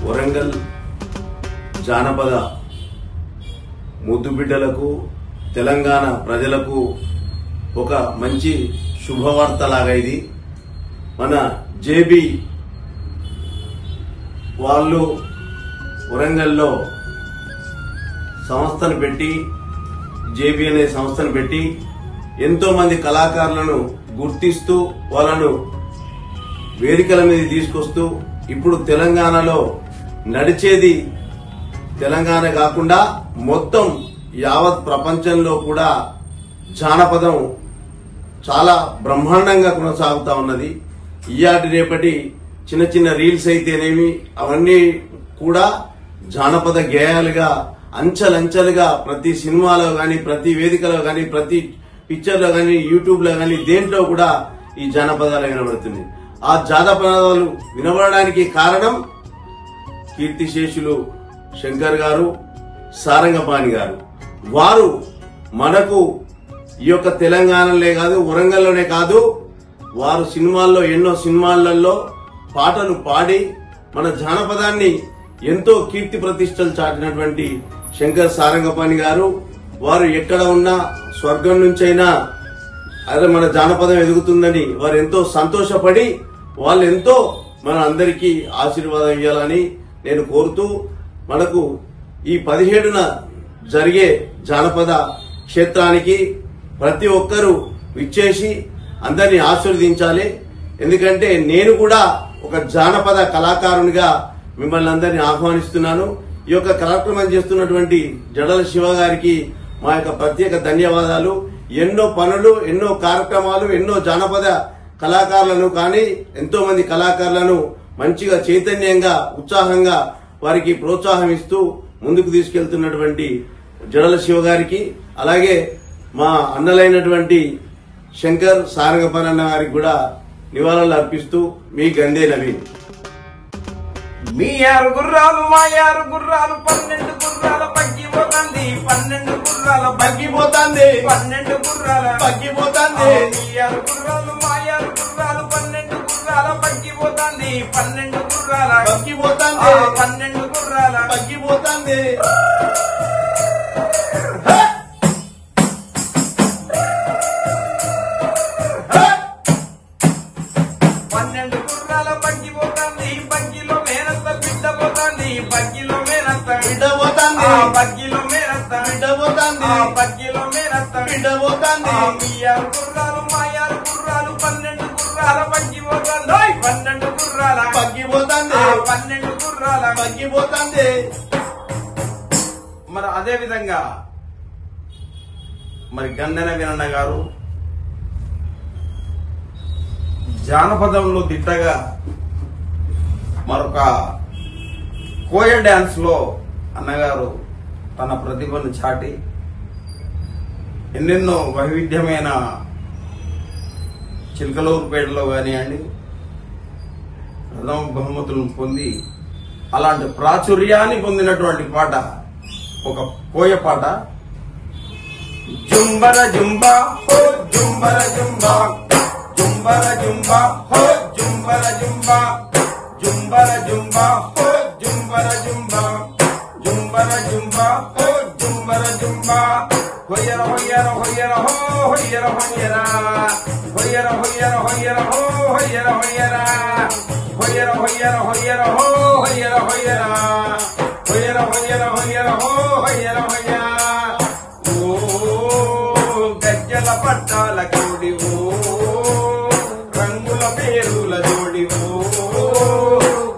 వరంగల్ జానపద ముద్దు బిడ్డలకు తెలంగాణ ప్రజలకు ఒక మంచి శుభవార్తలాగా ఇది. మన జేబీ వాళ్ళు వరంగల్లో సంస్థను పెట్టి, జేబీ అనే సంస్థను పెట్టి ఎంతో మంది కళాకారులను గుర్తిస్తూ వాళ్ళను వేదికల మీద తీసుకొస్తూ ఇప్పుడు తెలంగాణలో నడిచేది తెలంగాణ కాకుండా మొత్తం యావత్ ప్రపంచంలో కూడా జానపదం చాలా బ్రహ్మాండంగా కొనసాగుతా ఉన్నది. ఇయాటి రేపటి చిన్న చిన్న రీల్స్ అయితేనేమి అవన్నీ కూడా జానపద గేయాలుగా అంచెలంచెలుగా ప్రతి సినిమాలో గాని, ప్రతి వేదికలో గాని, ప్రతి పిక్చర్లో గాని, యూట్యూబ్ లో గాని దేంట్లో కూడా ఈ జానపదాలు వినబడుతుంది. ఆ జానపదాలు వినబడడానికి కారణం కీర్తిశేషులు శంకర్ గారు, సారంగపాణి గారు. వారు మనకు ఈ యొక్క తెలంగాణలో కాదు, వరంగల్లోనే కాదు, వారు సినిమాల్లో ఎన్నో సినిమాలలో పాటలు పాడి మన జానపదాన్ని ఎంతో కీర్తి ప్రతిష్టలు చాటినటువంటి శంకర్ సారంగపాణి గారు, వారు ఎక్కడ ఉన్నా స్వర్గం నుంచైనా అదే మన జానపదం ఎదుగుతుందని వారు ఎంతో సంతోషపడి వాళ్ళు ఎంతో మన అందరికీ ఆశీర్వాదం ఇవ్వాలని నేను కోరుతూ, మనకు ఈ 17న జరిగే జానపద క్షేత్రానికి ప్రతి ఒక్కరూ విచ్చేసి అందరినీ ఆశీర్వదించాలి. ఎందుకంటే నేను కూడా ఒక జానపద కళాకారునిగా మిమ్మల్ని అందరినీ ఆహ్వానిస్తున్నాను. ఈ యొక్క కార్యక్రమం చేస్తున్నటువంటి జడల శివ గారికి మా యొక్క ప్రత్యేక ధన్యవాదాలు. ఎన్నో పనులు, ఎన్నో కార్యక్రమాలు, ఎన్నో జానపద కళాకారులను కానీ ఎంతో మంది కళాకారులను మంచిగా చైతన్యంగా, ఉత్సాహంగా వారికి ప్రోత్సాహం ఇస్తూ ముందుకు తీసుకెళ్తున్నటువంటి జడల శివ గారికి, అలాగే మా అన్నలైనటువంటి శంకర్ సారంగపాణి అన్న గారికి కూడా నివాళులు అర్పిస్తూ మీ గందే నవీన్. మీ 6 గుర్రాలు మా 6 గుర్రాలు 12 గుర్రాల పగ్గిపోతుంది, 12 గుర్రాల పగ్గిపోతుంది, 12 గుర్రాల పగ్గిపోతుంది. మీ 6 గుర్రాలు మా 6 గుర్రాలు 12 గుర్రాల పగ్గిపోతుంది, 12 గుర్రాల పగ్గిపోతుంది, 12 గుర్రాల పగ్గిపోతుంది. 12 గుర్రాల పగ్గిపోతుంది, బగ్గిలో మేనత్త బిడ్డ పోతుంది, బగ్గిలో మేనత్త బిడ్డ పోతుంది, బగ్గిలో మేనత్త బిడ్డ పోతుంది, బగ్గిలో మేనత్త బిడ్డ పోతుంది. మీ 6 గుర్రాలు మా 6 గుర్రాలు 12 గుర్రాల పగ్గిపోతుంది, 12 గుర్రాల పగ్గిపోతుంది, 12 గుర్రాల పగ్గిపోతుంది. మరి అదే విధంగా మరి గంధన వీరన్న గారు జానపదంలో దిట్టగా మరొక కోయ డాన్స్ లో అన్నగారు తన ప్రతిభను చాటి ఎన్నెన్నో వైవిధ్యమైన చిలకలూరుపేటలో కానివ్వండి ప్రథమ బహుమతులను పొంది అలాంటి ప్రాచుర్యాన్ని పొందినటువంటి పాట ఒక కోయ పాట. జుంబర జుంబా హో జుంబర జుంబా, జుంబర జుంబా హో జుంబర జుంబా, జుంబర జుంబా హో జుంబర జుంబా, జుంబర జుంబా హో జుంబర జుంబా. హొయ్యర హొయ్యర హొయ్యర హో హొయ్యర హొయ్యర, హొయ్యర హొయ్యర హొయ్యర హో హొయ్యర హొయ్యర, హొయ్యర హొయ్యర హొయ్యర హో హొయ్యర హొయ్యర, హొయ్యర హొయ్యర హొయ్యర హో హొయ్యర హొయ్యర. ఓ గజ్జల పట్టాల కోడి ఓ రంగుల పేరుల జోడి ఓ,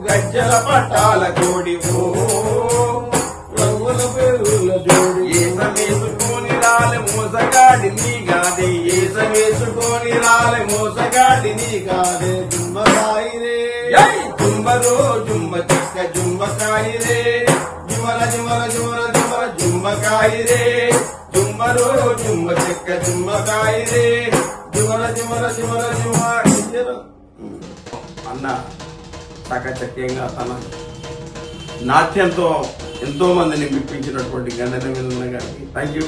గజ్జల పట్టాల కోడి ఓ రంగుల పేరుల జోడి. ఏసమేసుకొని రాలే మోసగాడి నీ గాదే, ఏసమేసుకొని రాలే మోసగాడి నీ గాదే. జుంబకాయి రే జుంబరో జుంబ చెక్క జుంబకాయి రే, జుమర జుమర జుమర జుమర జుంబకాయి రే, జుంబరో జుంబ చెక్క జుంబకాయి రే, జుమర జుమర జుమర జుమర. అన్న చకచక్యంగా తన నాట్యంతో ఎంతో మందిని మెప్పించినటువంటి గంధన వీరన్న గారికి థ్యాంక్ యూ.